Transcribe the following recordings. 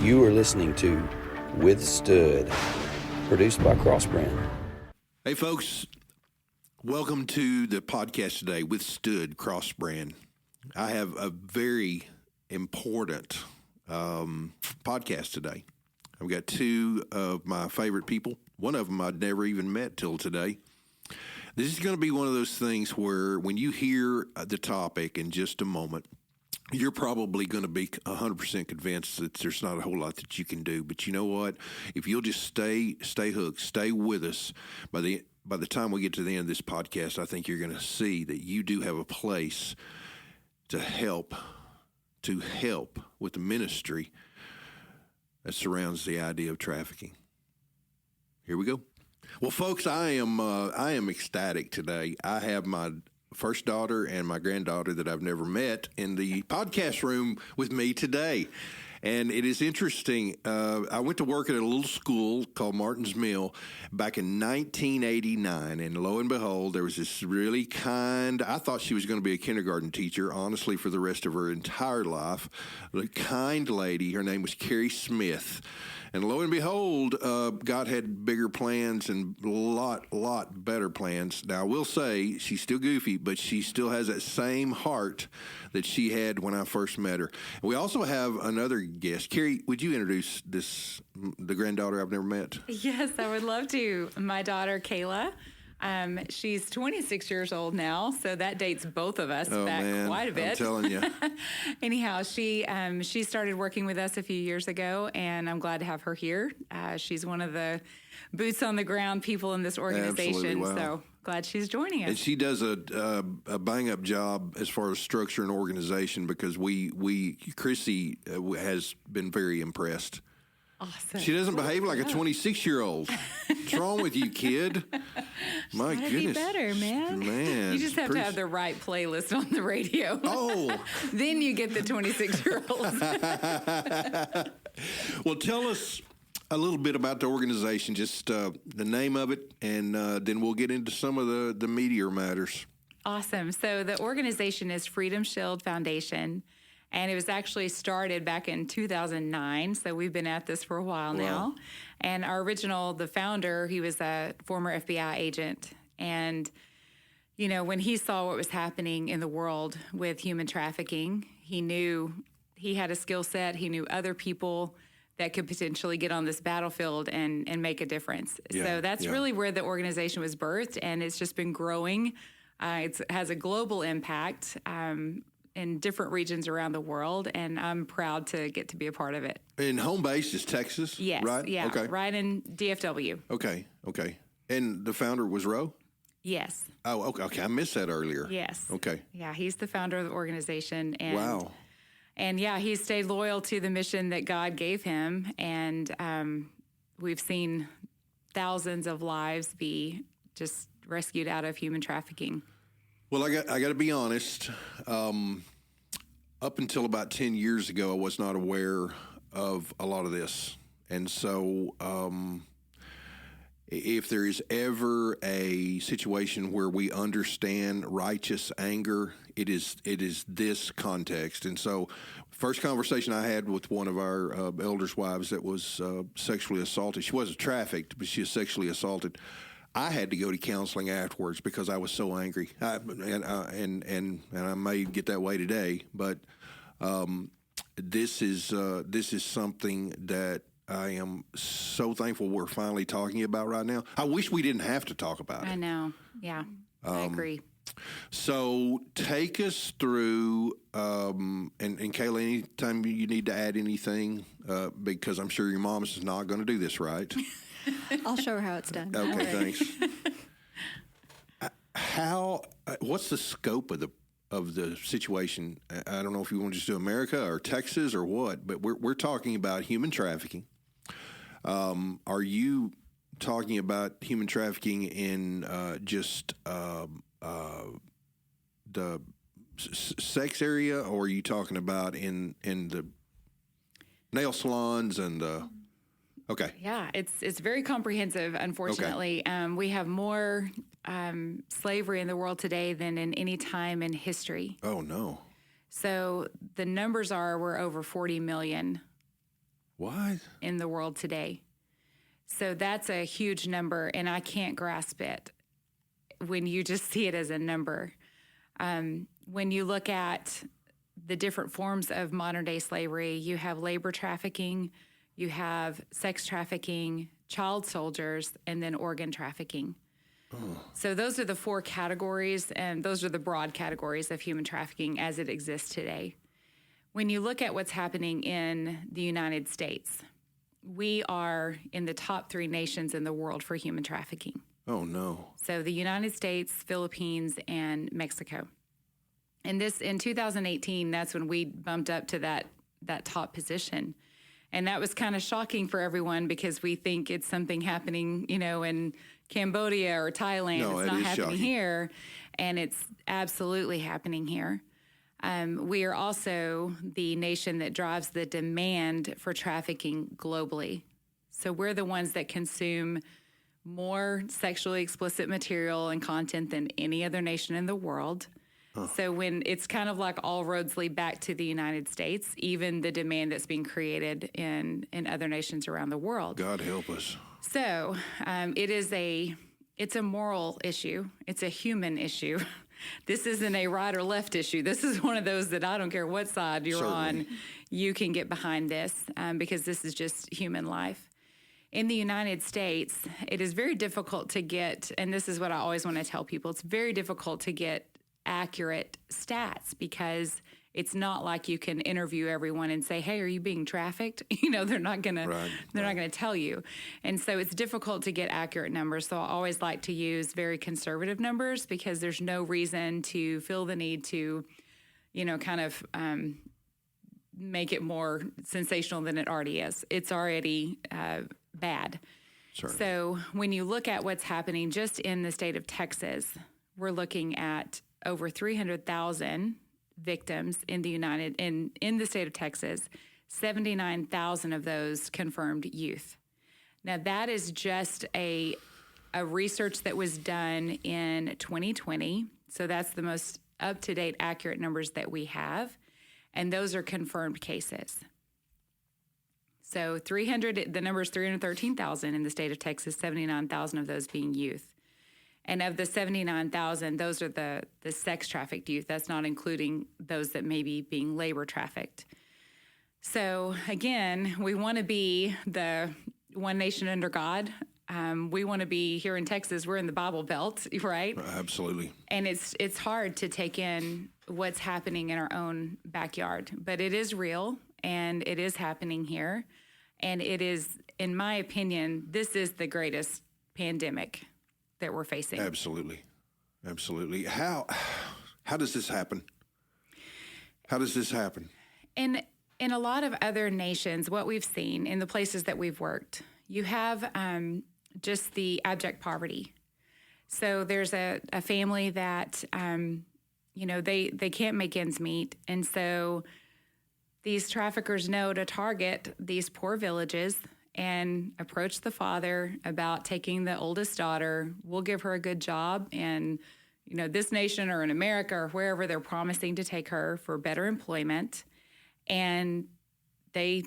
You are listening to Withstood, produced by Crossbrand. Hey, folks. Welcome to the podcast today, Withstood, Crossbrand. I have a very important podcast today. I've got two of my favorite people. One of them I'd never even met till today. This is going to be one of those things where when you hear the topic in just a moment, you're probably going to be 100% convinced that there's not a whole lot that you can do. But you know what? If you'll just stay hooked, stay with us, by the time we get to the end of this podcast, I think you're going to see that you do have a place to help with the ministry that surrounds the idea of trafficking. Here we go. Well, folks, I am ecstatic today. I have my first daughter and my granddaughter that I've never met in the podcast room with me today. And it is interesting. I went to work at a little school called Martin's Mill back in 1989. And lo and behold, there was this really kind, I thought she was going to be a kindergarten teacher, honestly, for the rest of her entire life. A kind lady. Her name was Carrie Smith. And lo and behold, God had bigger plans and a lot better plans. Now, I will say she's still goofy, but she still has that same heart that she had when I first met her. We also have another guest. Carrie, would you introduce the granddaughter I've never met? Yes, I would love to. My daughter, Kayla. She's 26 years old now, so that dates both of us back quite a bit. I'm telling you. Anyhow, she started working with us a few years ago, and I'm glad to have her here. She's one of the boots on the ground people in this organization, wow. So glad she's joining us. And she does a bang-up job as far as structure and organization because Chrissy has been very impressed. Awesome. She doesn't behave like a 26-year-old. What's wrong with you, kid? My goodness. Be better, man. You just have to have the right playlist on the radio. Oh. Then you get the 26-year-olds. Well, tell us a little bit about the organization, just the name of it, and then we'll get into some of the meatier matters. Awesome. So the organization is Freedom Shield Foundation. And it was actually started back in 2009, so we've been at this for a while now. And the founder, he was a former FBI agent. And, you know, when he saw what was happening in the world with human trafficking, he knew he had a skill set. He knew other people that could potentially get on this battlefield and make a difference. Yeah, so that's really where the organization was birthed, and it's just been growing. It has a global impact in different regions around the world, and I'm proud to get to be a part of it. And home base is Texas, yes, right? Yeah, okay. Right in DFW. Okay. And the founder was Roe? Yes. Oh, okay. I missed that earlier. Yes. Okay. Yeah, he's the founder of the organization. And, wow. And yeah, he stayed loyal to the mission that God gave him, and we've seen thousands of lives be just rescued out of human trafficking. Well, I got to be honest. Up until about 10 years ago, I was not aware of a lot of this. And so if there is ever a situation where we understand righteous anger, it is this context. And so first conversation I had with one of our elders' wives that was sexually assaulted, she wasn't trafficked, but she was sexually assaulted. I had to go to counseling afterwards because I was so angry, and I may get that way today. But this is something that I am so thankful we're finally talking about right now. I wish we didn't have to talk about it. I know, yeah, I agree. So take us through, and Kayla, anytime you need to add anything, because I'm sure your mom is not going to do this right. I'll show her how it's done. Okay, thanks. What's the scope of the situation? I don't know if you want to just do America or Texas or what, but we're talking about human trafficking. Are you talking about human trafficking in just the sex area, or are you talking about in the nail salons and the? Okay. Yeah, it's very comprehensive, unfortunately. Okay. We have more slavery in the world today than in any time in history. Oh, no. So the numbers we're over 40 million What? in the world today. So that's a huge number, and I can't grasp it when you just see it as a number. When you look at the different forms of modern-day slavery, you have labor trafficking, you have sex trafficking, child soldiers, and then organ trafficking. So those are the four categories, and those are the broad categories of human trafficking as it exists today. When you look at what's happening in the United States, we are in the top 3 nations in the world for human trafficking. Oh, no. So the United States, Philippines, and Mexico. And this, in 2018, that's when we bumped up to that top position. And that was kind of shocking for everyone because we think it's something happening, in Cambodia or Thailand. No, it's not happening shocking. here. And it's absolutely happening here. We are also the nation that drives the demand for trafficking globally. So we're the ones that consume more sexually explicit material and content than any other nation in the world. So when it's kind of like all roads lead back to the United States, even the demand that's being created in other nations around the world. God help us. So it's a moral issue. It's a human issue. This isn't a right or left issue. This is one of those that I don't care what side you're Certainly. on, you can get behind this because this is just human life. In the United States, it is very difficult to get, and this is what I always want to tell people, it's very difficult to get accurate stats because it's not like you can interview everyone and say, "Hey, are you being trafficked?" They're not gonna not gonna tell you, and so it's difficult to get accurate numbers. So I always like to use very conservative numbers because there's no reason to feel the need to, kind of make it more sensational than it already is. It's already bad. Certainly. So when you look at what's happening just in the state of Texas, we're looking at over 300,000 victims in the state of Texas, 79,000 of those confirmed youth. Now that is just a research that was done in 2020. So that's the most up-to-date accurate numbers that we have. And those are confirmed cases. So the number is 313,000 in the state of Texas, 79,000 of those being youth. And of the 79,000, those are the sex trafficked youth. That's not including those that may be being labor trafficked. So again, we want to be the one nation under God. We want to be here in Texas. We're in the Bible Belt, right? Absolutely. And it's hard to take in what's happening in our own backyard. But it is real, and it is happening here. And it is, in my opinion, this is the greatest pandemic that we're facing. Absolutely. How does this happen? How does this happen? In a lot of other nations, what we've seen in the places that we've worked, you have just the abject poverty. So there's a family that, they can't make ends meet. And so these traffickers know to target these poor villages and approach the father about taking the oldest daughter. We'll give her a good job in, this nation or in America or wherever they're promising to take her for better employment. And they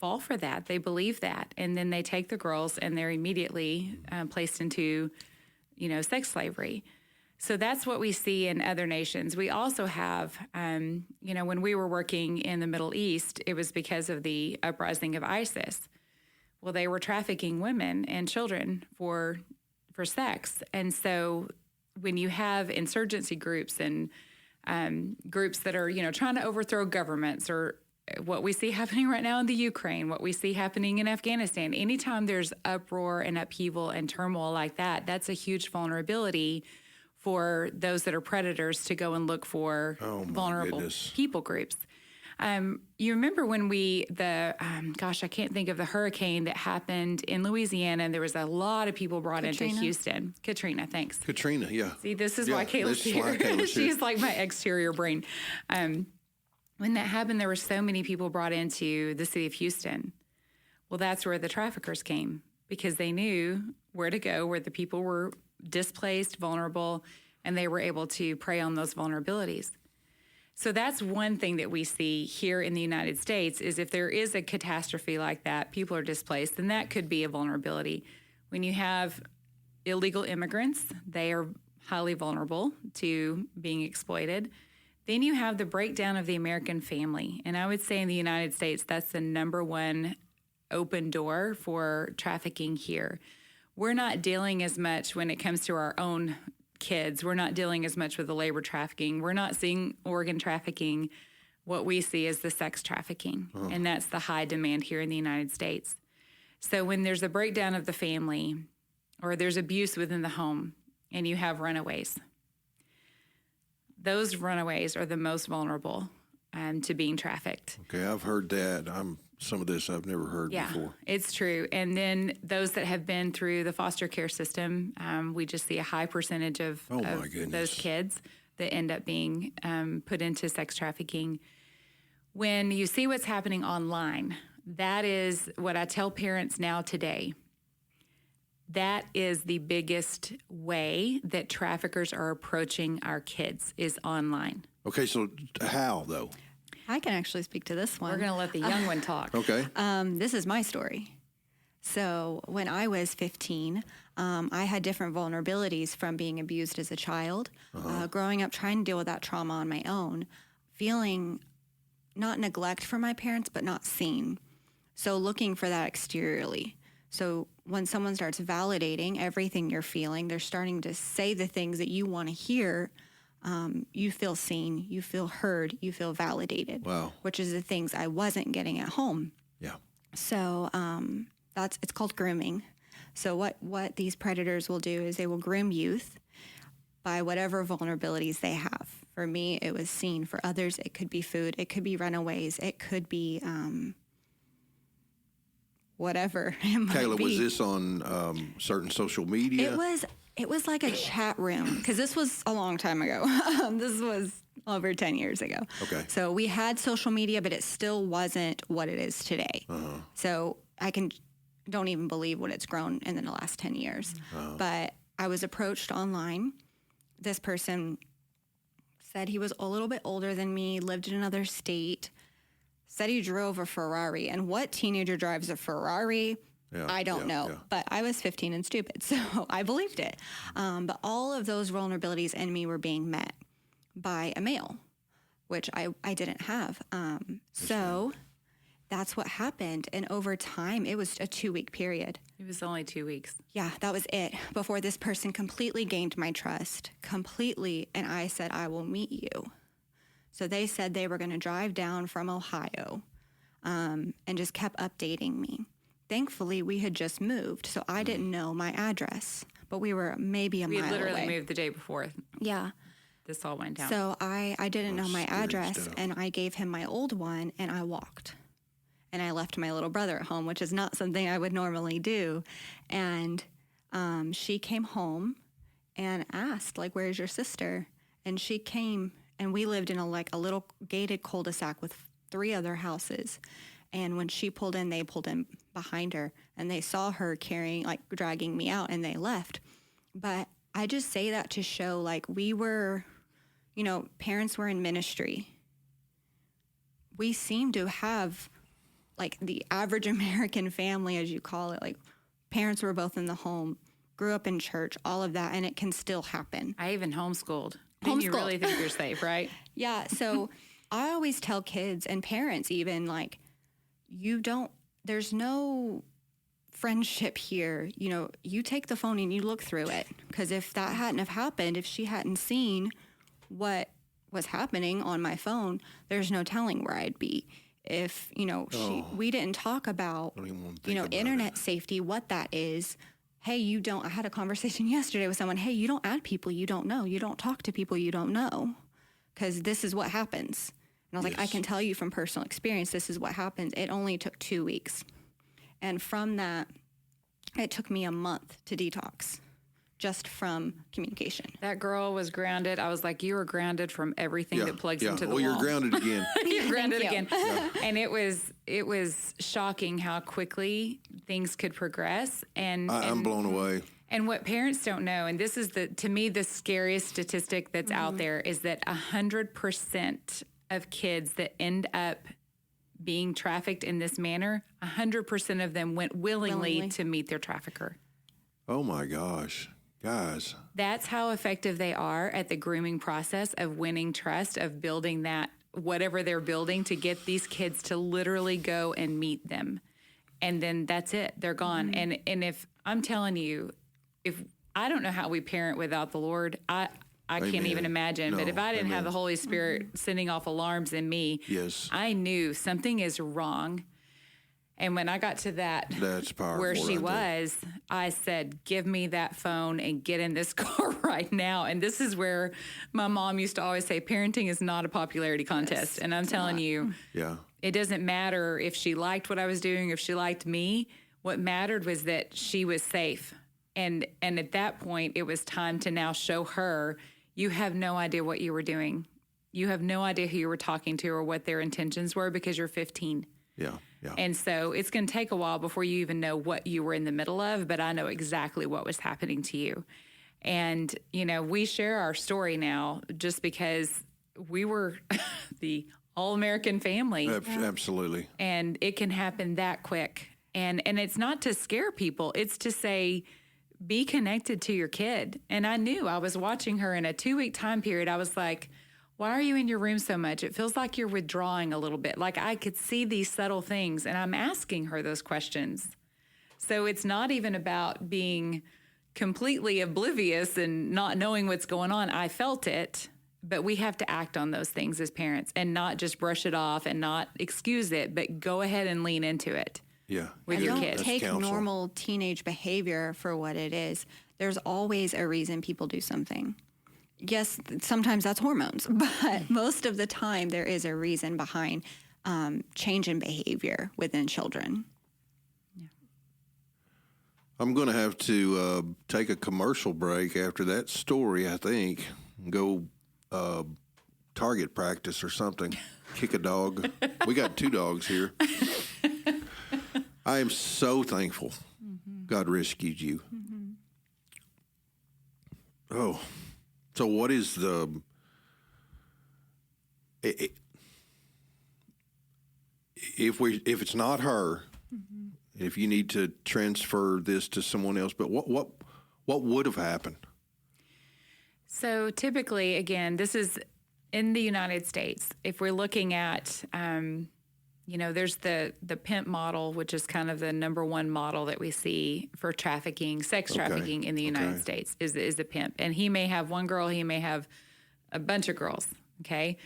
fall for that. They believe that. And then they take the girls and they're immediately placed into, sex slavery. So that's what we see in other nations. We also have, when we were working in the Middle East, it was because of the uprising of ISIS. Well, they were trafficking women and children for sex. And so when you have insurgency groups and groups that are, trying to overthrow governments, or what we see happening right now in the Ukraine, what we see happening in Afghanistan, anytime there's uproar and upheaval and turmoil like that, that's a huge vulnerability for those that are predators to go and look for vulnerable people groups. You remember when I can't think of the hurricane that happened in Louisiana, and there was a lot of people brought into Houston. Katrina, thanks. Katrina, yeah. See, this is why Kayla's here. She's like my exterior brain. When that happened, there were so many people brought into the city of Houston. Well, that's where the traffickers came, because they knew where to go, where the people were displaced, vulnerable, and they were able to prey on those vulnerabilities. So that's one thing that we see here in the United States is if there is a catastrophe like that, people are displaced, then that could be a vulnerability. When you have illegal immigrants, they are highly vulnerable to being exploited. Then you have the breakdown of the American family. And I would say in the United States, that's the number one open door for trafficking here. We're not dealing as much when it comes to our own kids. We're not dealing as much with the labor trafficking. We're not seeing organ trafficking. What we see is the sex trafficking. And that's the high demand here in the United States. So when there's a breakdown of the family or there's abuse within the home and you have runaways, those runaways are the most vulnerable to being trafficked. Okay, I've heard that. Some of this I've never heard before. It's true. And then those that have been through the foster care system, we just see a high percentage of those kids that end up being put into sex trafficking. When you see what's happening online, that is what I tell parents now today. That is the biggest way that traffickers are approaching our kids is online. Okay, so how, though? I can actually speak to this one. We're going to let the young one talk. Okay. This is my story. So when I was 15, I had different vulnerabilities from being abused as a child, growing up trying to deal with that trauma on my own, feeling not neglect from my parents, but not seen. So looking for that exteriorly. So when someone starts validating everything you're feeling, they're starting to say the things that you want to hear. You feel seen, you feel heard, you feel validated. Wow. Which is the things I wasn't getting at home. Yeah. So it's called grooming. So what these predators will do is they will groom youth by whatever vulnerabilities they have. For me, it was seen. For others, it could be food. It could be runaways. It could be whatever it might Kayla, be. was this on certain social media? It was like a chat room because this was a long time ago. This was over 10 years ago. Okay. So we had social media, but it still wasn't what it is today. So don't even believe what it's grown in the last 10 years. But I was approached online. This person said he was a little bit older than me, lived in another state, said he drove a Ferrari. And what teenager drives a Ferrari? I don't know, but I was 15 and stupid, so I believed it. But all of those vulnerabilities in me were being met by a male, which I didn't have. So that's what happened. And over time, it was a 2-week period. It was only 2 weeks. Yeah, that was it. Before this person completely gained my trust, completely. And I said, I will meet you. So they said they were going to drive down from Ohio and just kept updating me. Thankfully, we had just moved, so I didn't know my address, but we were maybe a mile away. We had literally moved the day before. Yeah. This all went down. So I didn't know my address, stuff. and I gave him my old one, and I walked. And I left my little brother at home, which is not something I would normally do. And she came home and asked, like, where's your sister? And she came, and we lived in a little gated cul-de-sac with 3 other houses. And when she pulled in, they pulled in behind her, and they saw her dragging me out, and they left. But I just say that to show, we were, parents were in ministry. We seem to have, the average American family, as you call it, parents were both in the home, grew up in church, all of that, and it can still happen. I even homeschooled. Then you really think you're safe, right? Yeah, so I always tell kids and parents even, there's no friendship here. You take the phone and you look through it. Because if that hadn't have happened, if she hadn't seen what was happening on my phone, there's no telling where I'd be. If, we didn't talk about, internet safety, what that is. Hey, I had a conversation yesterday with someone. Hey, you don't add people you don't know. You don't talk to people you don't know. Because this is what happens. And I was like, I can tell you from personal experience, this is what happens. It only took 2 weeks. And from that, it took me a month to detox just from communication. That girl was grounded. I was like, you were grounded from everything that plugs into the wall. You're grounded again. You're grounded again. And it was shocking how quickly things could progress. And I'm blown away. And what parents don't know, and this is to me, the scariest statistic that's out there, is that 100% of kids that end up being trafficked in this manner, 100% of them went willingly to meet their trafficker. Oh my gosh, guys. That's how effective they are at the grooming process of winning trust, of building that, whatever they're building, to get these kids to literally go and meet them. And then that's it. They're gone. And if I'm telling you, if I don't know how we parent without the Lord, I can't even imagine. No, but if I didn't have the Holy Spirit sending off alarms in me, yes, I knew something is wrong. And when I got to that's powerful, where she was, I said, give me that phone and get in this car right now. And this is where my mom used to always say, parenting is not a popularity contest. And I'm telling you, it doesn't matter if she liked what I was doing, if she liked me. What mattered was that she was safe. And at that point, it was time to now show her, you have no idea what you were doing. You have no idea who you were talking to or what their intentions were because you're 15. Yeah. And so it's going to take a while before you even know what you were in the middle of, but I know exactly what was happening to you. And, we share our story now just because we were the all-American family. Absolutely. And it can happen that quick. And it's not to scare people. It's to say, be connected to your kid. And I knew I was watching her in a 2-week time period. I was like, why are you in your room so much? It feels like you're withdrawing a little bit. Like I could see these subtle things, and I'm asking her those questions. So it's not even about being completely oblivious and not knowing what's going on. I felt it, but we have to act on those things as parents and not just brush it off and not excuse it, but go ahead and lean into it. Yeah. With and your don't kids. take normal teenage behavior for what it is. There's always a reason people do something. Yes, sometimes that's hormones, but most of the time there is a reason behind change in behavior within children. Yeah. I'm going to have to take a commercial break after that story, I think. Go target practice or something. Kick a dog. We got 2 dogs here. I am so thankful God rescued you. Oh. So what is if it's not her, if you need to transfer this to someone else, but what would have happened? So typically, again, this is in the United States. If we're looking at, there's the pimp model, which is kind of the number one model that we see for trafficking, sex trafficking in the United States is the pimp. And he may have one girl, he may have a bunch of girls, okay?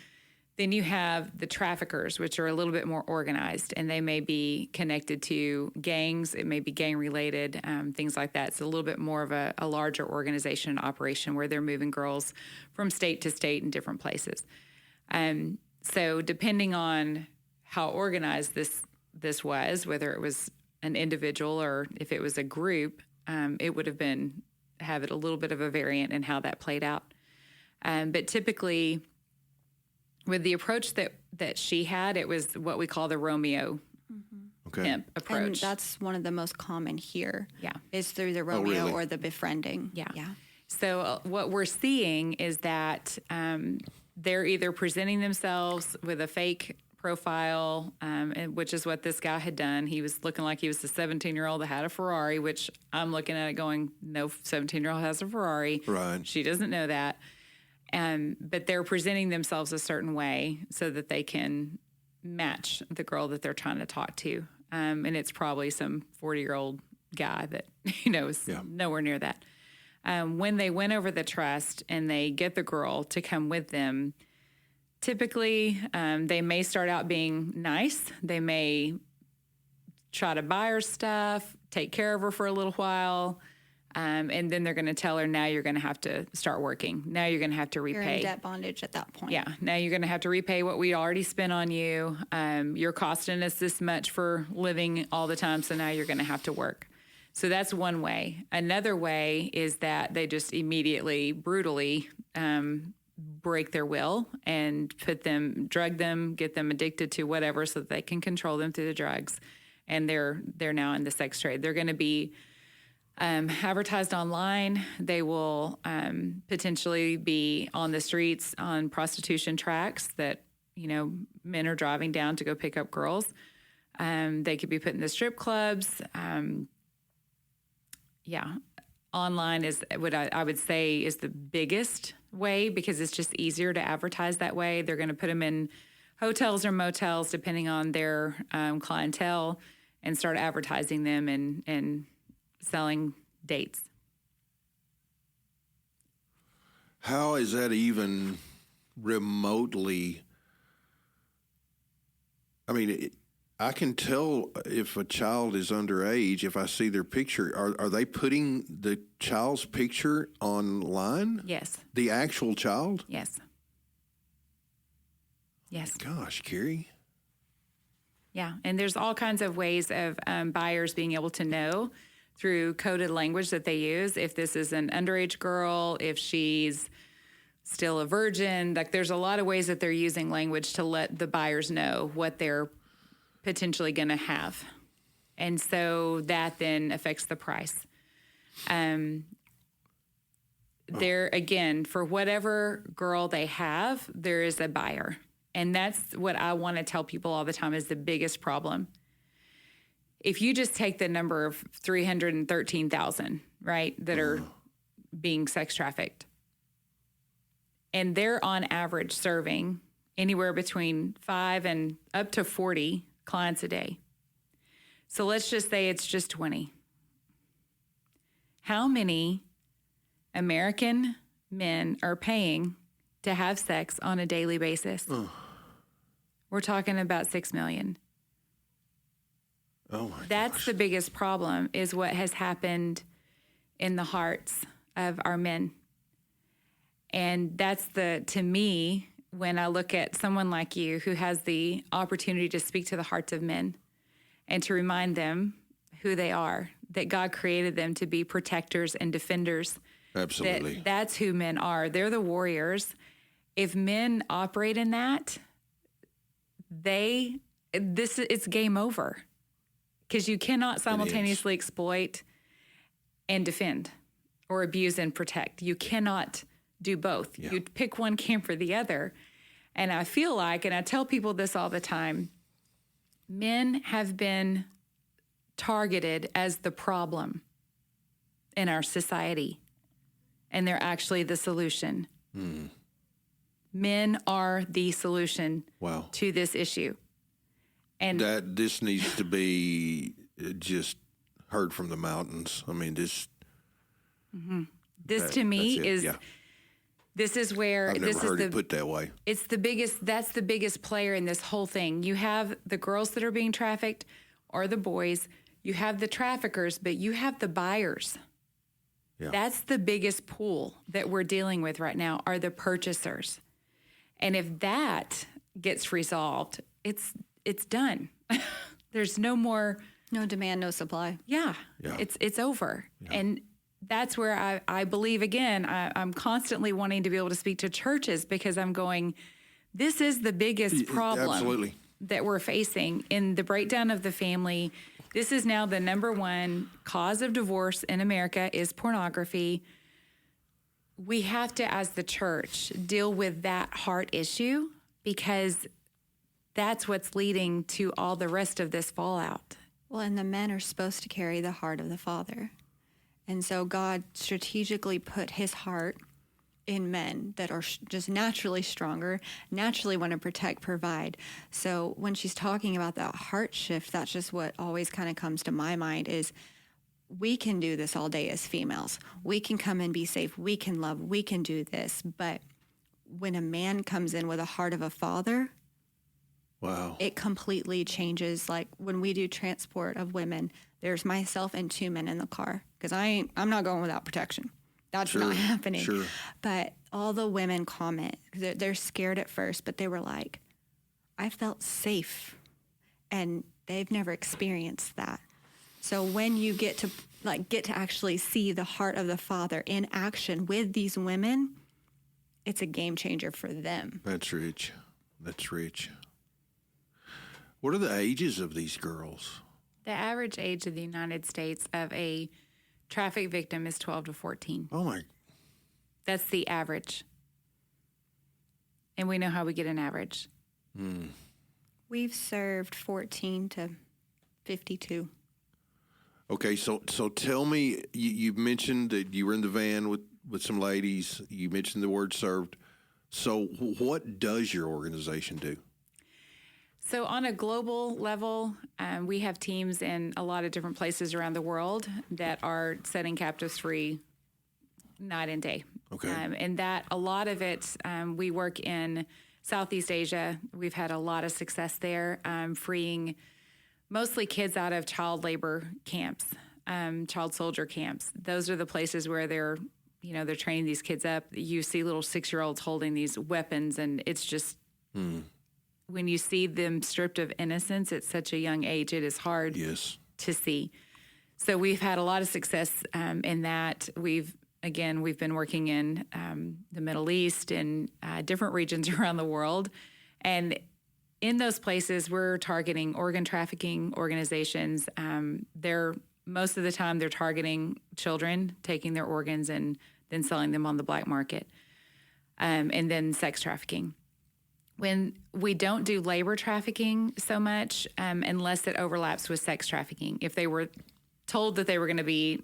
Then you have the traffickers, which are a little bit more organized, and they may be connected to gangs. It may be gang-related, things like that. It's a little bit more of a larger organization and operation where they're moving girls from state to state in different places. So depending on how organized this was, whether it was an individual or if it was a group, it would have it a little bit of a variant in how that played out. But typically, with the approach that she had, it was what we call the Romeo pimp approach. And that's one of the most common here. Yeah. Is through the Romeo or the befriending. Yeah. So what we're seeing is that they're either presenting themselves with a fake profile, which is what this guy had done. He was looking like he was a 17-year-old that had a Ferrari, which I'm looking at it going, no 17-year-old has a Ferrari. Right. She doesn't know that. But they're presenting themselves a certain way so that they can match the girl that they're trying to talk to. And it's probably some 40-year-old guy that, is nowhere near that. When they win over the trust and they get the girl to come with them, typically, they may start out being nice. They may try to buy her stuff, take care of her for a little while, and then they're going to tell her, now you're going to have to start working. Now you're going to have to repay. You're in debt bondage at that point. Yeah. Now you're going to have to repay what we already spent on you. You're costing us this much for living all the time, so now you're going to have to work. So that's one way. Another way is that they just immediately, brutally break their will and drug them, get them addicted to whatever so that they can control them through the drugs. And they're now in the sex trade. They're going to be Advertised online. They will potentially be on the streets on prostitution tracks that, men are driving down to go pick up girls. They could be put in the strip clubs. Online is what I would say is the biggest way because it's just easier to advertise that way. They're going to put them in hotels or motels, depending on their clientele, and start advertising them and selling dates. How is that even remotely? I mean, I can tell if a child is underage if I see their picture. Are they putting the child's picture online? Yes. The actual child? Yes. Yes. Gosh, Carrie. Yeah, and there's all kinds of ways of buyers being able to know through coded language that they use. If this is an underage girl, if she's still a virgin, like there's a lot of ways that they're using language to let the buyers know what they're potentially going to have. And so that then affects the price. There, again, for whatever girl they have, there is a buyer. And that's what I want to tell people all the time is the biggest problem. If you just take the number of 313,000, right, that are being sex trafficked, and they're on average serving anywhere between 5 and up to 40 clients a day. So let's just say it's just 20. How many American men are paying to have sex on a daily basis? We're talking about 6 million. Oh my That's gosh. the biggest problem is what has happened in the hearts of our men. And that's to me, when I look at someone like you who has the opportunity to speak to the hearts of men and to remind them who they are, that God created them to be protectors and defenders. Absolutely. That's who men are. They're the warriors. If men operate in that, it's game over. Because you cannot simultaneously exploit and defend or abuse and protect. You cannot do both. Yeah. You pick one camp or the other. And I feel like, and I tell people this all the time, men have been targeted as the problem in our society. And they're actually the solution. Men are the solution to this issue. And that this needs to be just heard from the mountains. I mean, this to me is this is where I've never heard it put that way. It's the biggest. That's the biggest player in this whole thing. You have the girls that are being trafficked, or the boys. You have the traffickers, but you have the buyers. Yeah. That's the biggest pool that we're dealing with right now. Are the purchasers, and if that gets resolved, it's done. There's no more. No demand, no supply. Yeah. It's over. Yeah. And that's where I believe, again, I'm constantly wanting to be able to speak to churches because I'm going, this is the biggest problem that we're facing in the breakdown of the family. This is now the number one cause of divorce in America is pornography. We have to, as the church, deal with that heart issue because that's what's leading to all the rest of this fallout. Well, and the men are supposed to carry the heart of the Father. And so God strategically put his heart in men that are just naturally stronger, naturally want to protect, provide. So when she's talking about that heart shift, that's just what always kind of comes to my mind is we can do this all day as females. We can come and be safe. We can love. We can do this. But when a man comes in with a heart of a father, wow, it completely changes. Like when we do transport of women, there's myself and 2 men in the car because I'm not going without protection. That's not happening. Sure. But all the women comment. They're scared at first, but they were like, I felt safe. And they've never experienced that. So when you get to actually see the heart of the Father in action with these women, it's a game changer for them. That's rich. That's rich. What are the ages of these girls? The average age of the United States of a traffic victim is 12 to 14. Oh, my. That's the average. And we know how we get an average. We've served 14 to 52. Okay, so tell me, you mentioned that you were in the van with some ladies. You mentioned the word served. So what does your organization do? So on a global level, we have teams in a lot of different places around the world that are setting captives free night and day. Okay. And that a lot of it, we work in Southeast Asia. We've had a lot of success there, freeing mostly kids out of child labor camps, child soldier camps. Those are the places where they're training these kids up. You see little 6-year-olds holding these weapons, and it's just when you see them stripped of innocence at such a young age, it is hard to see. So we've had a lot of success in that. We've been working in the Middle East and different regions around the world. And in those places, we're targeting organ trafficking organizations. Most of the time, they're targeting children, taking their organs and then selling them on the black market, and then sex trafficking. When we don't do labor trafficking so much, unless it overlaps with sex trafficking. If they were told that they were going to be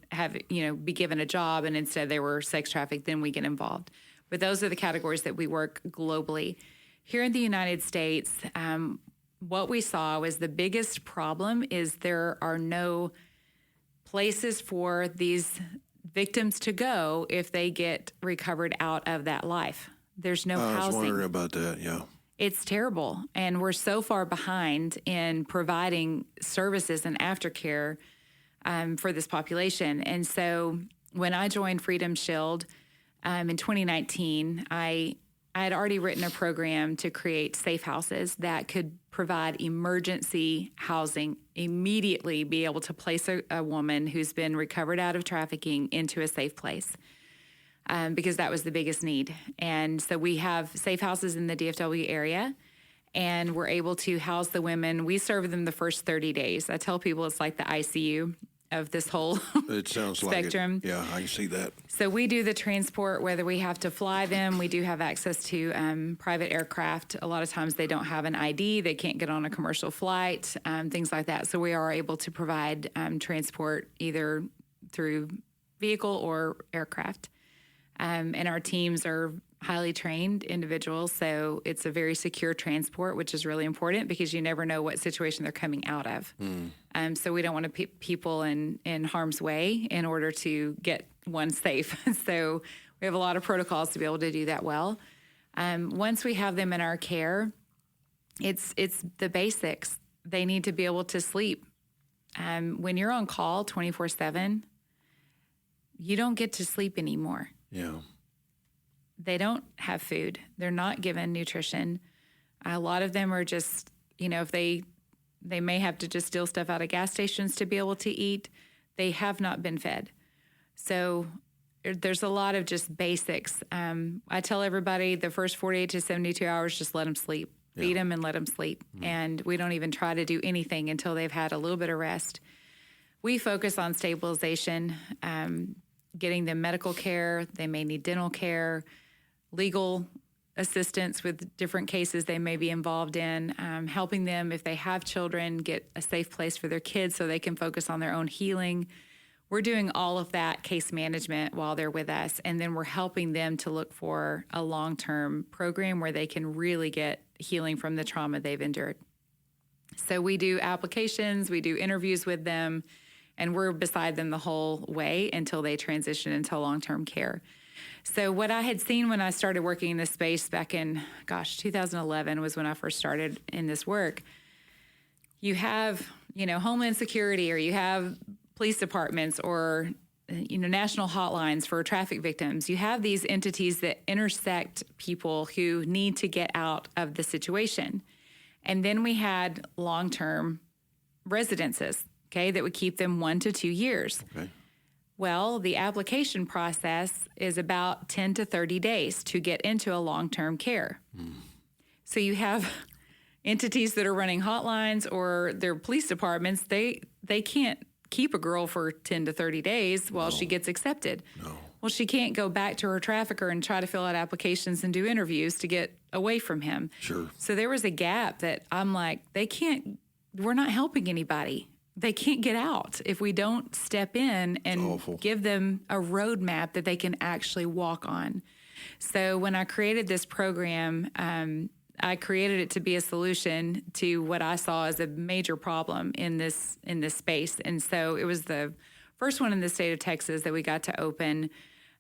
given a job and instead they were sex trafficked, then we get involved. But those are the categories that we work globally. Here in the United States, what we saw was the biggest problem is there are no places for these victims to go if they get recovered out of that life. There's no housing. I was wondering about that, yeah. It's terrible. And we're so far behind in providing services and aftercare for this population. And so when I joined Freedom Shield in 2019, I had already written a program to create safe houses that could provide emergency housing, immediately be able to place a woman who's been recovered out of trafficking into a safe place. Because that was the biggest need. And so we have safe houses in the DFW area, and we're able to house the women. We serve them the first 30 days. I tell people it's like the ICU of this whole it sounds spectrum. Like it. Yeah, I can see that. So we do the transport, whether we have to fly them. We do have access to private aircraft. A lot of times they don't have an ID. They can't get on a commercial flight, things like that. So we are able to provide transport either through vehicle or aircraft. And our teams are highly trained individuals, so it's a very secure transport, which is really important because you never know what situation they're coming out of. So we don't want to put people in harm's way in order to get one safe. So we have a lot of protocols to be able to do that well. Once we have them in our care, it's the basics. They need to be able to sleep. When you're on call 24/7, you don't get to sleep anymore. Yeah. They don't have food. They're not given nutrition. A lot of them are just, if they may have to just steal stuff out of gas stations to be able to eat. They have not been fed. So there's a lot of just basics. I tell everybody the first 48 to 72 hours, just let them sleep. Feed them and let them sleep. And we don't even try to do anything until they've had a little bit of rest. We focus on stabilization, getting them medical care. They may need dental care, legal assistance with different cases they may be involved in, helping them, if they have children, get a safe place for their kids so they can focus on their own healing. We're doing all of that case management while they're with us, and then we're helping them to look for a long-term program where they can really get healing from the trauma they've endured. So we do applications, we do interviews with them, and we're beside them the whole way until they transition into long-term care. So what I had seen when I started working in this space back in, 2011 was when I first started in this work. You have, Homeland Security, or you have police departments, or, national hotlines for traffic victims. You have these entities that intersect people who need to get out of the situation. And then we had long-term residences, that would keep them 1 to 2 years. Okay. Well, the application process is about 10 to 30 days to get into a long-term care. So you have entities that are running hotlines or their police departments, they can't keep a girl for 10 to 30 days while she gets accepted. No. Well, she can't go back to her trafficker and try to fill out applications and do interviews to get away from him. Sure. So there was a gap that I'm like, we're not helping anybody. They can't get out if we don't step in and give them a roadmap that they can actually walk on. So when I created this program, I created it to be a solution to what I saw as a major problem in this space. And so it was the first one in the state of Texas that we got to open.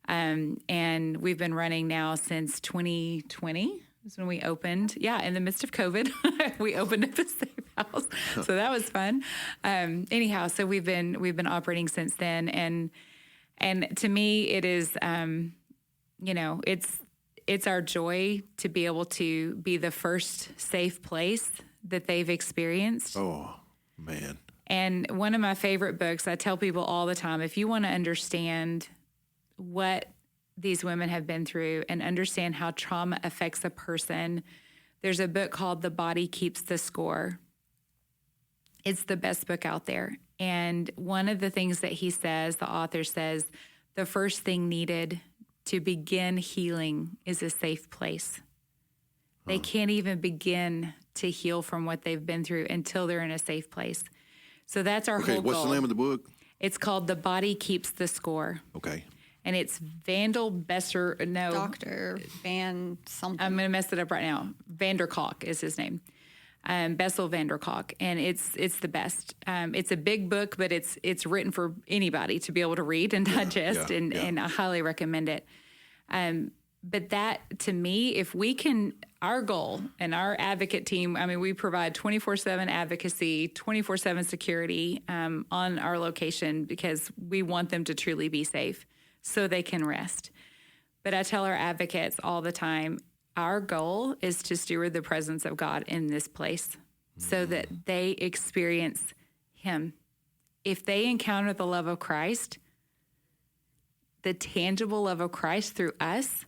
And we've been running now since 2020 is when we opened. Yeah, in the midst of COVID, we opened up a safe house. So that was fun. Anyhow, so we've been operating since then. And to me, it is, it's our joy to be able to be the first safe place that they've experienced. Oh, man. And one of my favorite books, I tell people all the time, if you want to understand what these women have been through and understand how trauma affects a person, there's a book called The Body Keeps the Score. It's the best book out there. And one of the things that he says, the author says, the first thing needed to begin healing is a safe place. They can't even begin to heal from what they've been through until they're in a safe place. So that's our whole goal. What's the name of the book? It's called The Body Keeps the Score. Okay. And it's Dr. Van something. I'm going to mess it up right now. Vanderkalk is his name. Bessel Vanderkalk. And it's the best. It's a big book, but it's written for anybody to be able to read and digest, and I highly recommend it. But that, to me, if we can, our goal and our advocate team, I mean, we provide 24/7 advocacy, 24/7 security on our location because we want them to truly be safe so they can rest. But I tell our advocates all the time, our goal is to steward the presence of God in this place so that they experience Him. If they encounter the love of Christ, the tangible love of Christ through us,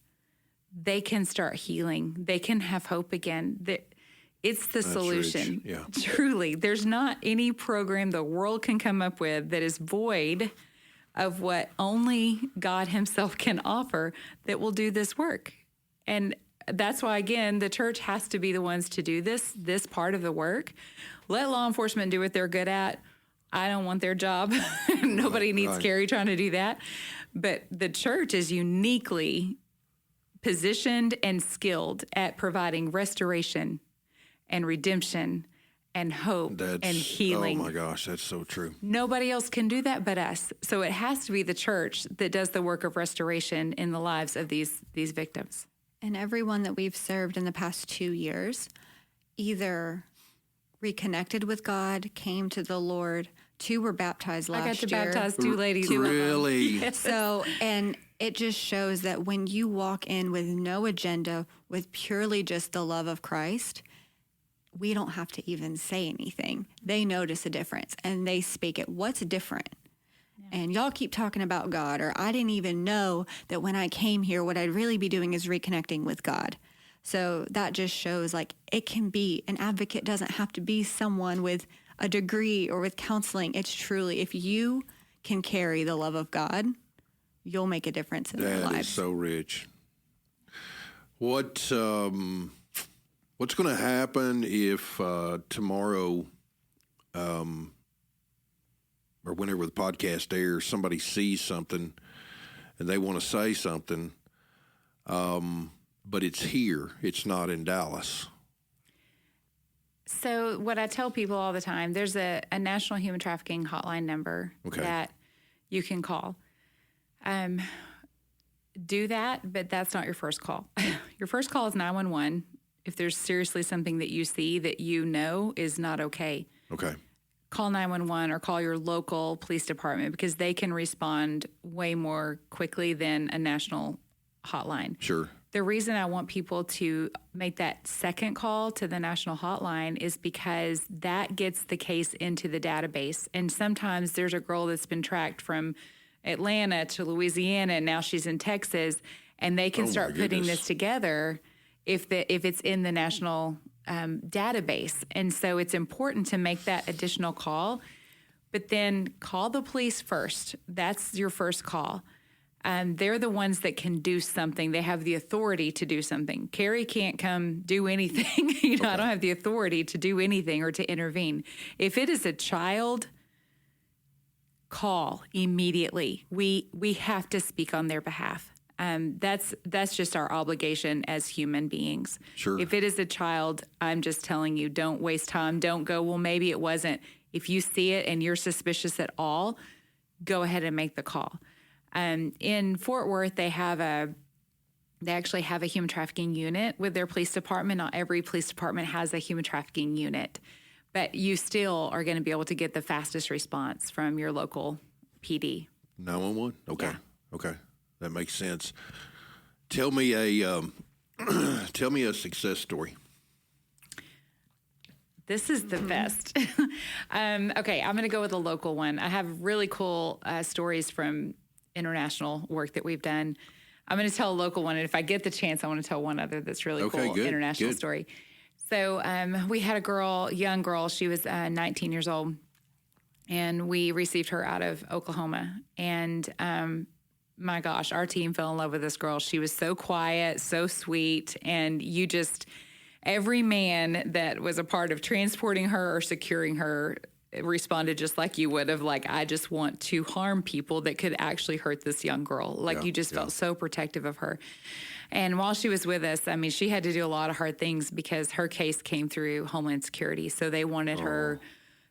they can start healing. They can have hope again. It's the solution. Yeah. Truly. There's not any program the world can come up with that is void of what only God Himself can offer that will do this work. And that's why, again, the church has to be the ones to do this part of the work. Let law enforcement do what they're good at. I don't want their job. Nobody needs Carrie trying to do that. But the church is uniquely positioned and skilled at providing restoration and redemption and hope and healing. Oh my gosh, that's so true. Nobody else can do that but us. So it has to be the church that does the work of restoration in the lives of these victims. And everyone that we've served in the past 2 years either reconnected with God, came to the Lord. 2 were baptized last year. I got to baptize 2 ladies. Really? Yes. So, and it just shows that when you walk in with no agenda, with purely just the love of Christ, we don't have to even say anything. They notice a difference and they speak it. What's different? And y'all keep talking about God, or I didn't even know that when I came here, what I'd really be doing is reconnecting with God. So that just shows like it can be, an advocate doesn't have to be someone with a degree or with counseling. It's truly, if you can carry the love of God, you'll make a difference in their lives. That is so rich. What's going to happen if tomorrow, or whenever the podcast airs, somebody sees something and they want to say something, but it's here, it's not in Dallas? So what I tell people all the time, there's a national human trafficking hotline number that you can call. Do that, but that's not your first call. Your first call is 911 if there's seriously something that you see that you know is not okay. Okay. Call 911 or call your local police department because they can respond way more quickly than a national hotline. Sure. The reason I want people to make that second call to the national hotline is because that gets the case into the database. And sometimes there's a girl that's been tracked from Atlanta to Louisiana, and now she's in Texas, and they can start putting this together if it's in the national database. And so it's important to make that additional call. But then call the police first. That's your first call. They're the ones that can do something. They have the authority to do something. Carrie can't come do anything. I don't have the authority to do anything or to intervene. If it is a child, call immediately. We have to speak on their behalf. That's just our obligation as human beings. Sure. If it is a child, I'm just telling you, don't waste time. Don't go, well, maybe it wasn't. If you see it and you're suspicious at all, go ahead and make the call. In Fort Worth, they actually have a human trafficking unit with their police department. Not every police department has a human trafficking unit, but you still are going to be able to get the fastest response from your local PD. 911? Okay. Yeah. Okay. That makes sense. Tell me a success story. This is the best. Okay, I'm going to go with a local one. I have really cool stories from international work that we've done. I'm going to tell a local one, and if I get the chance, I want to tell one other that's really cool international story. So we had a young girl. She was 19 years old, and we received her out of Oklahoma. And my gosh, our team fell in love with this girl. She was so quiet, so sweet, and every man that was a part of transporting her or securing her responded just like you would have, like, I just want to harm people that could actually hurt this young girl. Like, you just felt so protective of her. And while she was with us, I mean, she had to do a lot of hard things because her case came through Homeland Security. So they wanted her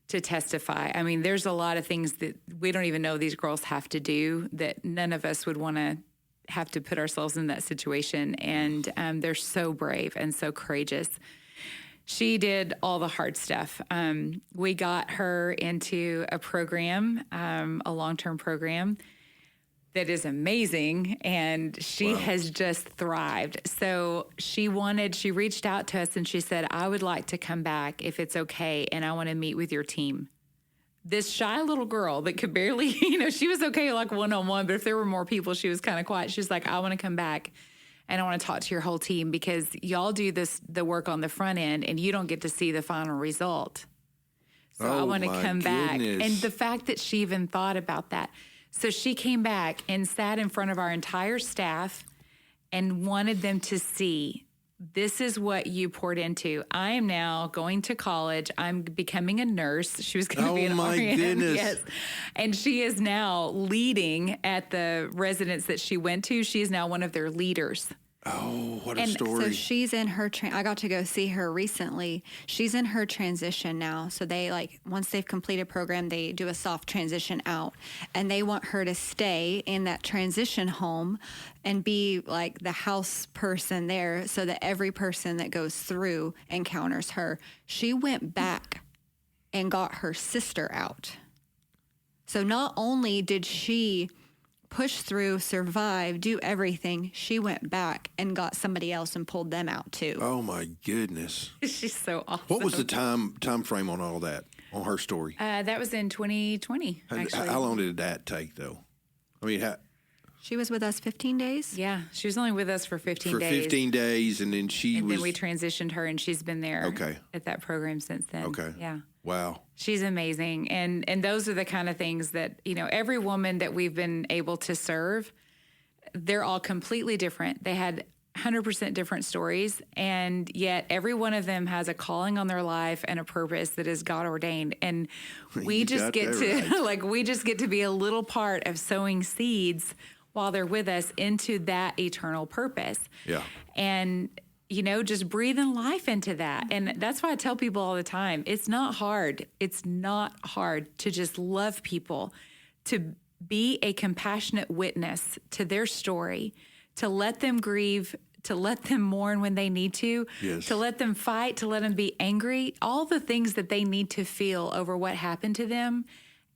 to testify. I mean, there's a lot of things that we don't even know these girls have to do that none of us would want to have to put ourselves in that situation. And they're so brave and so courageous. She did all the hard stuff. We got her into a program, a long-term program that is amazing, and she has just thrived. So she reached out to us and she said, I would like to come back if it's okay, and I want to meet with your team. This shy little girl that could barely, she was okay like one-on-one, but if there were more people, she was kind of quiet. She's like, I want to come back and I want to talk to your whole team because y'all do the work on the front end and you don't get to see the final result. So I want to come back. And the fact that she even thought about that. So she came back and sat in front of our entire staff and wanted them to see, this is what you poured into. I am now going to college. I'm becoming a nurse. She was going to be an RN. Oh, my goodness. Yes. And she is now leading at the residence that she went to. She is now one of their leaders. Oh, what a story. So she's in her, I got to go see her recently. She's in her transition now. So they once they've completed program, they do a soft transition out. And they want her to stay in that transition home and be like the house person there so that every person that goes through encounters her. She went back and got her sister out. So not only did she push through, survive, do everything, she went back and got somebody else and pulled them out too. Oh my goodness. She's so awesome. What was the time frame on all that, on her story? That was in 2020, actually. How long did that take, though? I mean, she was with us 15 days? Yeah, she was only with us for 15 days. 15 days, and then then we transitioned her, and she's been there at that program since then. Okay. Yeah. Wow. She's amazing. And those are the kind of things that, every woman that we've been able to serve, they're all completely different. They had 100% different stories, and yet every one of them has a calling on their life and a purpose that is God ordained. And we just get to we just get to be a little part of sowing seeds while they're with us into that eternal purpose. Yeah. And just breathing life into that. And that's why I tell people all the time, it's not hard. It's not hard to just love people, to be a compassionate witness to their story, to let them grieve, to let them mourn when they need to let them fight, to let them be angry, all the things that they need to feel over what happened to them,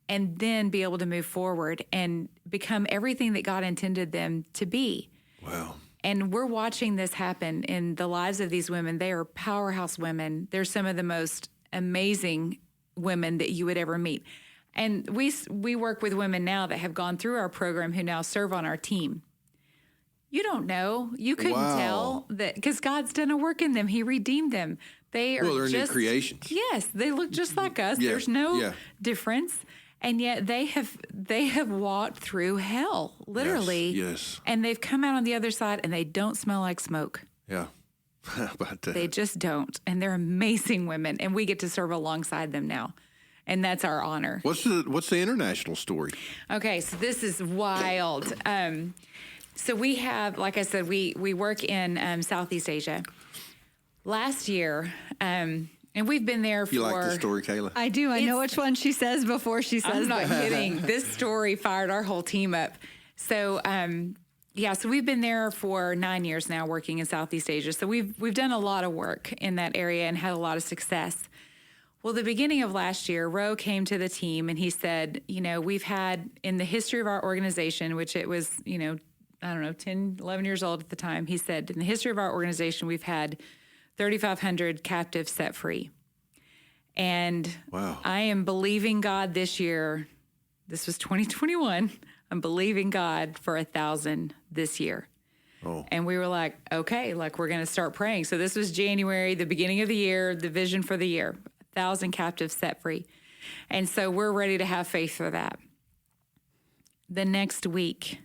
and then be able to move forward and become everything that God intended them to be. Wow. And we're watching this happen in the lives of these women. They are powerhouse women. They're some of the most amazing women that you would ever meet. And we work with women now that have gone through our program who now serve on our team. You don't know. You couldn't tell that because God's done a work in them. He redeemed them. They're new creations. Yes, they look just like us. There's no difference. And yet they have walked through hell, literally. Yes. And they've come out on the other side, and they don't smell like smoke. Yeah. How about that? They just don't. And they're amazing women, and we get to serve alongside them now. And that's our honor. What's the international story? Okay, so this is wild. So we have, like I said, we work in Southeast Asia. Last year, and we've been there for... You like the story, Kayla? I do. I know which one she says before she says I'm not them. kidding. This story fired our whole team up. So, so we've been there for 9 years now working in Southeast Asia. So we've done a lot of work in that area and had a lot of success. Well, the beginning of last year, Roe came to the team and he said, we've had in the history of our organization, which it was, 10, 11 years old at the time. He said, in the history of our organization, we've had 3,500 captives set free. And wow. I am believing God this year. This was 2021. I'm believing God for 1,000 this year. Oh. And we were like, okay, we're going to start praying. So this was January, the beginning of the year, the vision for the year, 1,000 captives set free. And so we're ready to have faith for that. The next week,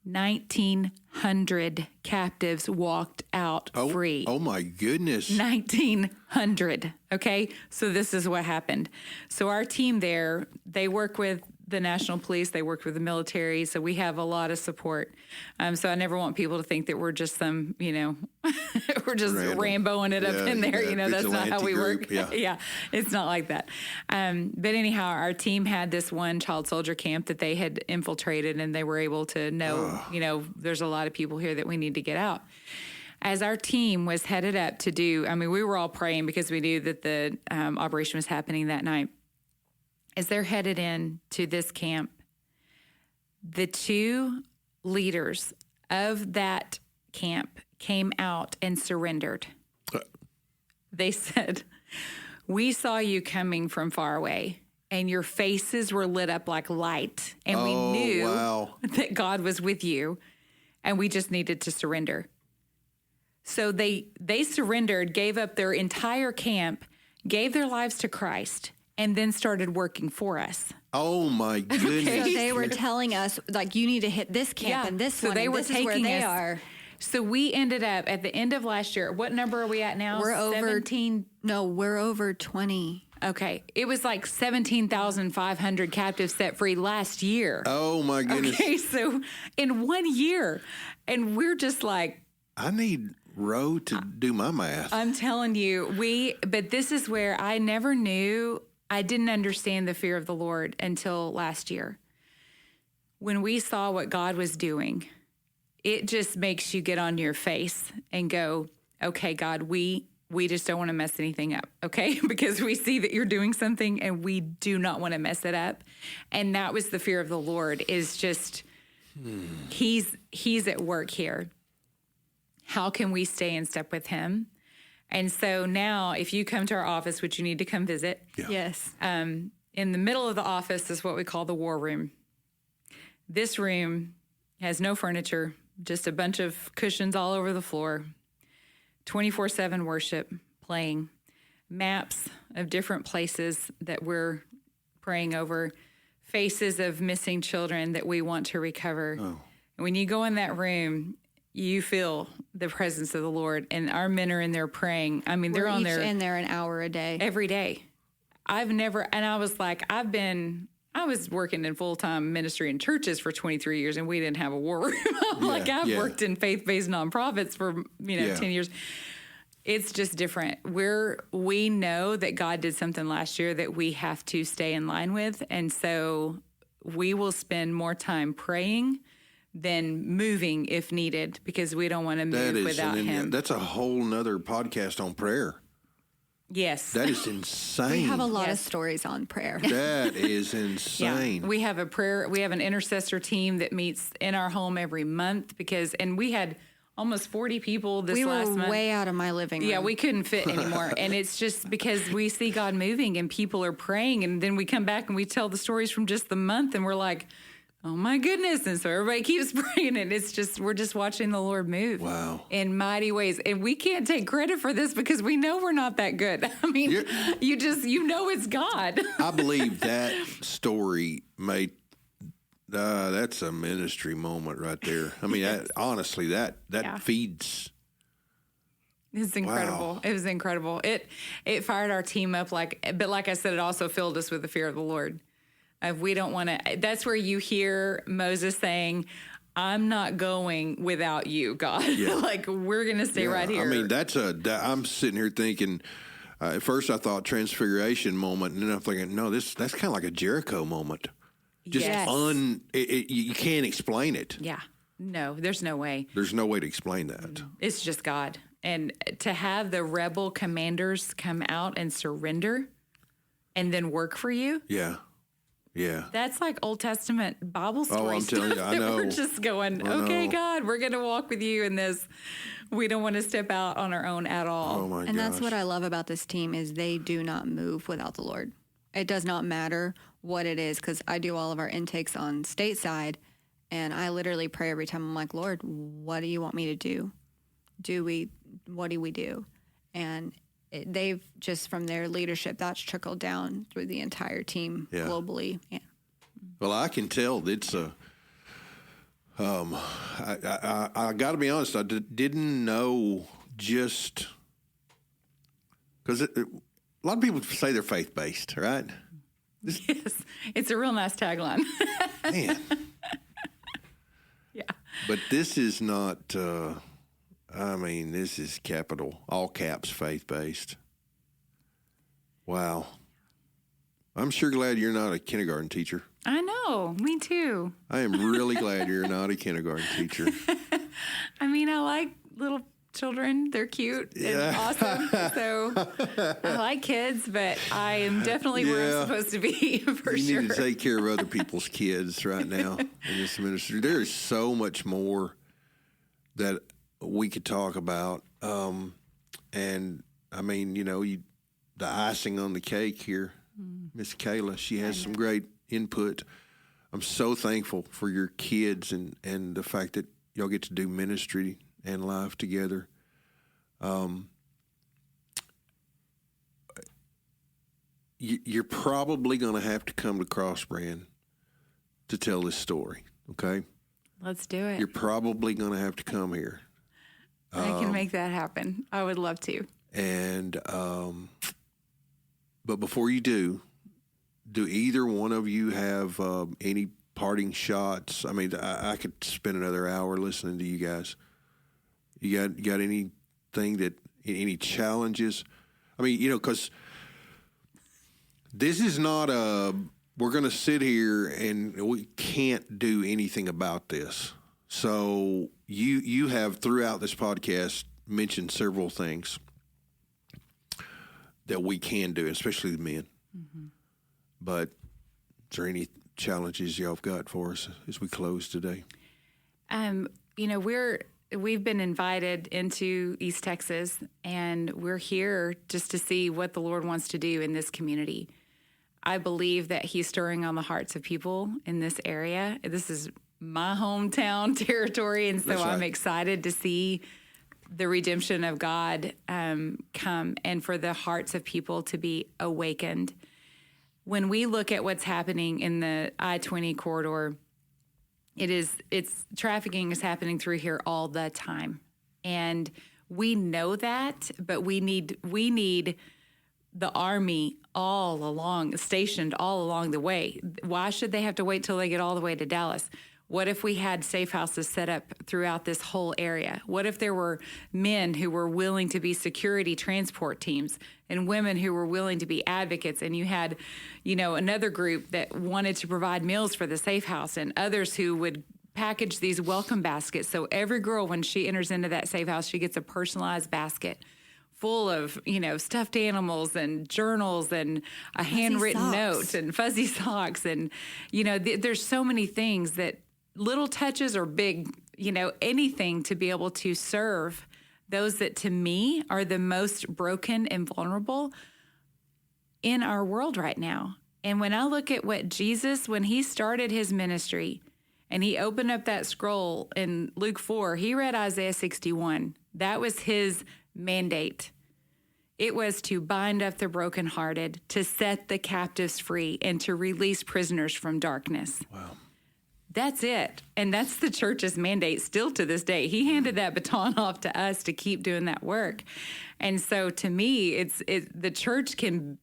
1,900 captives walked out free. Oh, my goodness. 1,900. Okay. So this is what happened. So our team there, they work with the national police, they work with the military. So we have a lot of support. So I never want people to think that we're just some, we're just Ramboing it up in there. That's not how we work. Yeah. It's not like that. But anyhow, our team had this one child soldier camp that they had infiltrated, and they were able to know, there's a lot of people here that we need to get out. As our team was headed up to do, we were all praying because we knew that the operation was happening that night. As they're headed in to this camp, the two leaders of that camp came out and surrendered. They said, "We saw you coming from far away, and your faces were lit up like light, and we knew that God was with you, and we just needed to surrender." So they surrendered, gave up their entire camp, gave their lives to Christ, and then started working for us. Oh, my goodness. So they were telling us, you need to hit this camp and this one, they and were this is where taking they us. are. So we ended up at the end of last year. What number are we at now? We're over 17. No, we're over 20. Okay. It was like 17,500 captives set free last year. Oh, my goodness. Okay. So in 1 year. And we're just like, I need Roe to do my math. I'm telling you, but this is where I never knew. I didn't understand the fear of the Lord until last year. When we saw what God was doing, it just makes you get on your face and go, okay, God, we just don't want to mess anything up, okay? Because we see that you're doing something and we do not want to mess it up. And that was the fear of the Lord, is just, he's at work here. How can we stay in step with him? And so now, if you come to our office, which you need to come visit. Yeah. Yes. In the middle of the office is what we call the war room. This room has no furniture, just a bunch of cushions all over the floor, 24/7 worship playing, maps of different places that we're praying over, faces of missing children that we want to recover. Oh. And when you go in that room, you feel the presence of the Lord, and our men are in there praying. They're on there in there an hour a day, every day. I was working in full-time ministry in churches for 23 years, and we didn't have a war room. I've worked in faith-based nonprofits for 10 years. It's just different. We know that God did something last year that we have to stay in line with, and so we will spend more time praying than moving if needed, because we don't want to move without him. That's a whole nother podcast on prayer. Yes. That is insane. We have a lot of stories on prayer. That is insane. Yeah. We have an intercessor team that meets in our home every month, and we had almost 40 people this last month. We were way out of my living room. Yeah, we couldn't fit anymore. And it's just because we see God moving and people are praying, and then we come back and we tell the stories from just the month, and we're like, oh my goodness. And so everybody keeps praying, and we're just watching the Lord move in mighty ways. And we can't take credit for this because we know we're not that good. I mean, you know it's God. I believe that story made, that's a ministry moment right there. I mean, honestly, that feeds. It's incredible. Wow. It was incredible. It fired our team up but like I said, it also filled us with the fear of the Lord. We don't want to, that's where you hear Moses saying, I'm not going without you, God. Yeah. Like, we're going to stay right here. I mean, I'm sitting here thinking, at first I thought transfiguration moment, and then I'm thinking, no, that's kind of like a Jericho moment. Just you can't explain it. Yeah. No, there's no way. There's no way to explain that. It's just God. And to have the rebel commanders come out and surrender and then work for you. Yeah. Yeah. That's like Old Testament Bible story. Oh, I'm telling you, I know. We're just going, okay, God, we're going to walk with you in this. We don't want to step out on our own at all. Oh, my gosh. And that's what I love about this team is they do not move without the Lord. It does not matter what it is, because I do all of our intakes on stateside, and I literally pray every time. I'm like, Lord, what do you want me to do? What do we do? And they've just, from their leadership, that's trickled down through the entire team globally. Yeah. Well, I can tell it's I got to be honest, I didn't know just because a lot of people say they're faith-based, right? Yes, it's a real nice tagline. Man. Yeah. But this is not, this is capital, all caps, faith-based. Wow. I'm sure glad you're not a kindergarten teacher. I know. Me too. I am really glad you're not a kindergarten teacher. I mean, I like little children. They're cute and awesome. So I like kids, but I am definitely where I'm supposed to be for you sure. You need to take care of other people's kids right now in this ministry. There is so much more that we could talk about. And I mean, the icing on the cake here, Miss Kayla, she has some great input. I'm so thankful for your kids and the fact that y'all get to do ministry and life together. You're probably going to have to come to Cross Brand to tell this story, okay? Let's do it. You're probably going to have to come here. I can make that happen. I would love to. And, but before you do either one of you have any parting shots? I mean, I could spend another hour listening to you guys. You got anything any challenges? I mean, because this is not we're going to sit here and we can't do anything about this. So you have throughout this podcast mentioned several things that we can do, especially the men. Mm-hmm. But is there any challenges y'all have got for us as we close today? We've been invited into East Texas, and we're here just to see what the Lord wants to do in this community. I believe that He's stirring on the hearts of people in this area. This is my hometown territory, and so That's right. I'm excited to see the redemption of God come and for the hearts of people to be awakened. When we look at what's happening in the I-20 corridor, it's trafficking is happening through here all the time. And we know that, but we need the Army stationed all along the way. Why should they have to wait till they get all the way to Dallas? What if we had safe houses set up throughout this whole area? What if there were men who were willing to be security transport teams and women who were willing to be advocates? And you had, another group that wanted to provide meals for the safe house and others who would package these welcome baskets. So every girl, when she enters into that safe house, she gets a personalized basket full of, stuffed animals and journals and a handwritten note and fuzzy socks. And, there's so many things that little touches or big, anything to be able to serve those that to me are the most broken and vulnerable in our world right now. And when I look at what Jesus, when He started His ministry, And he opened up that scroll in Luke 4. He read Isaiah 61. That was his mandate. It was to bind up the brokenhearted, to set the captives free, and to release prisoners from darkness. Wow. That's it. And that's the church's mandate still to this day. He handed that baton off to us to keep doing that work. And so to me, the church can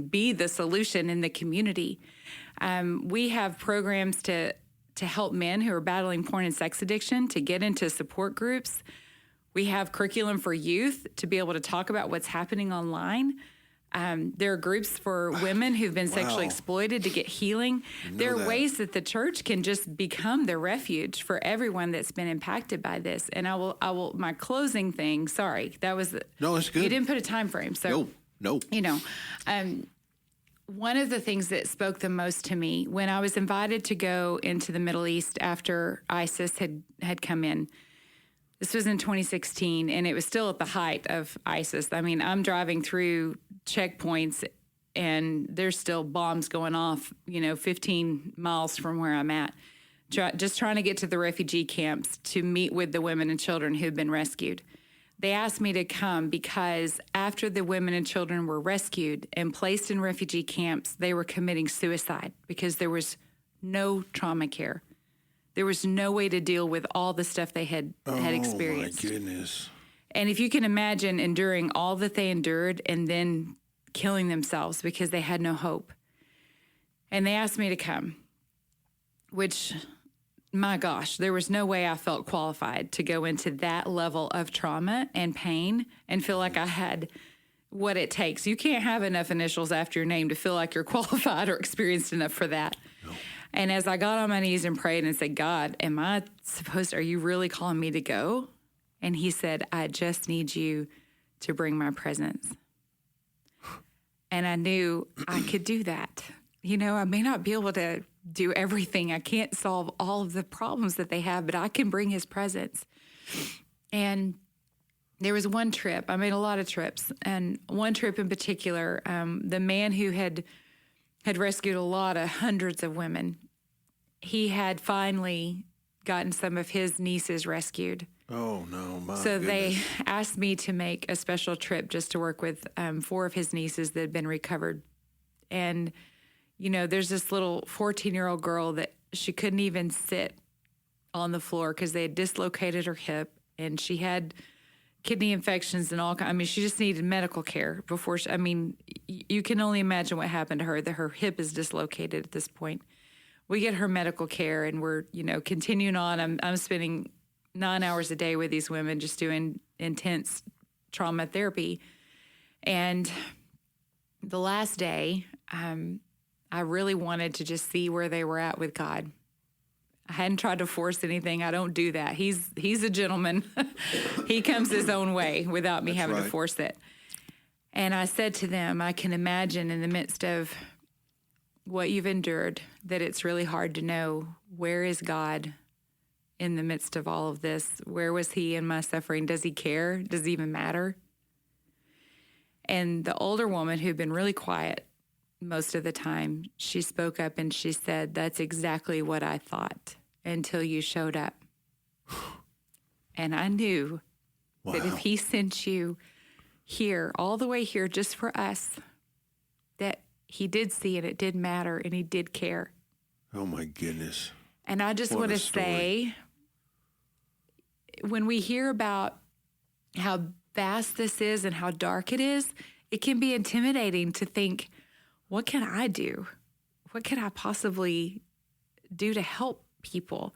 be the solution in the community. We have programs to help men who are battling porn and sex addiction to get into support groups. We have curriculum for youth to be able to talk about what's happening online. There are groups for women who've been sexually exploited to get healing. There are ways that the church can just become the refuge for everyone that's been impacted by this. And I will, my closing thing, sorry, that was, no, it's good. You didn't put a time frame. So, no. You know, one of the things that spoke the most to me when I was invited to go into the Middle East after ISIS had come in. This was in 2016, and it was still at the height of ISIS. I mean, I'm driving through checkpoints, and there's still bombs going off, 15 miles from where I'm at, just trying to get to the refugee camps to meet with the women and children who've been rescued. They asked me to come because after the women and children were rescued and placed in refugee camps, they were committing suicide because there was no trauma care. There was no way to deal with all the stuff they had experienced. Oh, my goodness. And if you can imagine enduring all that they endured and then killing themselves because they had no hope. And they asked me to come, which, my gosh, there was no way I felt qualified to go into that level of trauma and pain and feel like I had what it takes. You can't have enough initials after your name to feel like you're qualified or experienced enough for that. No. And as I got on my knees and prayed and said, God, are you really calling me to go? And he said, I just need you to bring my presence. And I knew I could do that. I may not be able to do everything. I can't solve all of the problems that they have, but I can bring his presence. And there was one trip. I made a lot of trips. And one trip in particular, the man who had rescued hundreds of women. He had finally gotten some of his nieces rescued. Oh, no, my So goodness. they asked me to make a special trip just to work with 4 of his nieces that had been recovered. And, there's this little 14-year-old girl that she couldn't even sit on the floor because they had dislocated her hip, and she had kidney infections and all kinds. I mean, she just needed medical care before you can only imagine what happened to her, that her hip is dislocated at this point. We get her medical care, and we're, continuing on. I'm spending 9 hours a day with these women just doing intense trauma therapy. And the last day, I really wanted to just see where they were at with God. I hadn't tried to force anything. I don't do that. He's a gentleman. He comes his own way without me having to force it. And I said to them, I can imagine in the midst of what you've endured that it's really hard to know, where is God in the midst of all of this? Where was he in my suffering? Does he care? Does it even matter? And the older woman, who'd been really quiet most of the time, she spoke up and she said, that's exactly what I thought until you showed up. And I knew that if he sent you here, all the way here, just for us, that he did see and it did matter and he did care. Oh, my goodness. And I just want to say, when we hear about how vast this is and how dark it is, it can be intimidating to think, what can I do? What can I possibly do to help people?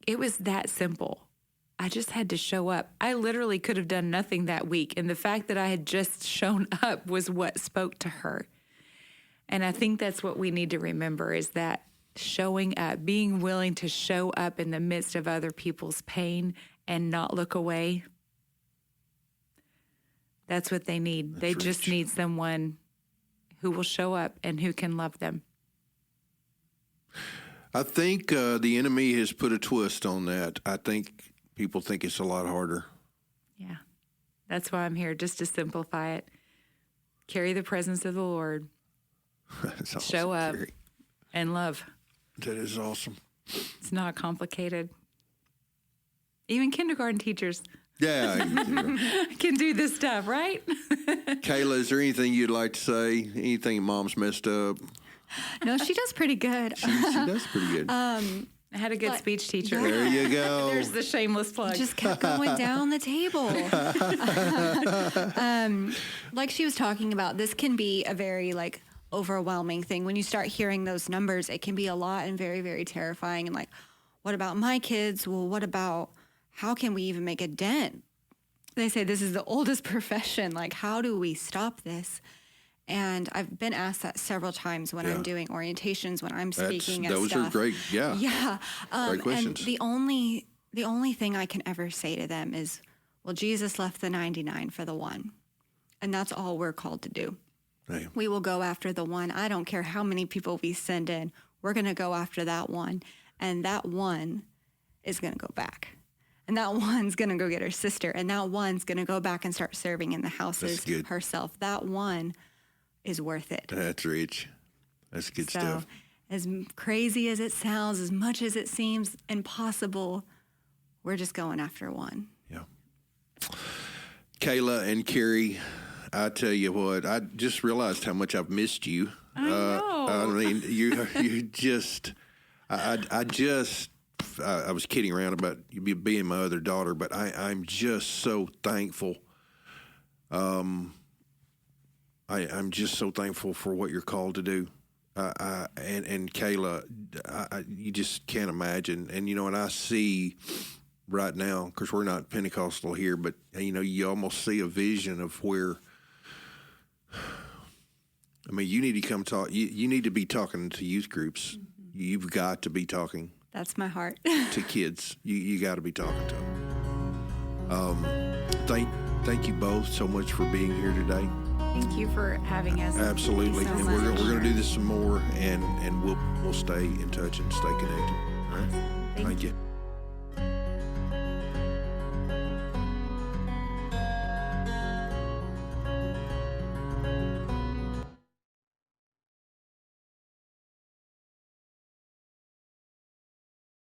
It was that simple. I just had to show up. I literally could have done nothing that week. And the fact that I had just shown up was what spoke to her. And I think that's what we need to remember, is that showing up, being willing to show up in the midst of other people's pain and not look away. That's what they need. They just need someone who will show up and who can love them. I think the enemy has put a twist on that. I think people think it's a lot harder. Yeah. That's why I'm here, just to simplify it. Carry the presence of the Lord. That's awesome, Show up Carrie. and love. That is awesome. It's not complicated. Even kindergarten teachers Yeah. can do this stuff, right? Kayla, is there anything you'd like to say? Anything Mom's messed up? No, she does pretty good. She does pretty good. I had a good speech teacher. There you go. There's the shameless plug. Just kept going down the table. Like she was talking about, this can be a very like overwhelming thing. When you start hearing those numbers, it can be a lot and very, very terrifying. And like, what about my kids? Well, what about, how can we even make a dent? They say this is the oldest profession. Like, how do we stop this? And I've been asked that several times when I'm doing orientations, when I'm speaking and those stuff. are great. Yeah. Yeah. Great questions. And the only thing I can ever say to them is, well, Jesus left the 99 for the one. And that's all we're called to do. Hey. We will go after the one. I don't care how many people we send in. We're going to go after that one. And that one is going to go back. And that one's going to go get her sister. And that one's going to go back and start serving in the houses herself. That one is worth it. That's rich. That's good stuff. As crazy as it sounds, as much as it seems impossible, we're just going after one. Yeah. Kayla and Carrie, I tell you what, I just realized how much I've missed you. I know. I mean, you just, I was kidding around about you being my other daughter, but I'm just so thankful. I'm just so thankful for what you're called to do. And Kayla, you just can't imagine. And, and I see right now, because we're not Pentecostal here, but, you almost see a vision of where, I mean, you need to come talk. You need to be talking to youth groups. Mm-hmm. You've got to be talking. That's my heart. To kids. You got to be talking to them. Thank you both so much for being here today. Thank you for having us. Absolutely. Thank you so And much. we're going to do this some more, and we'll stay in touch and stay connected. All right? Thank Thank you.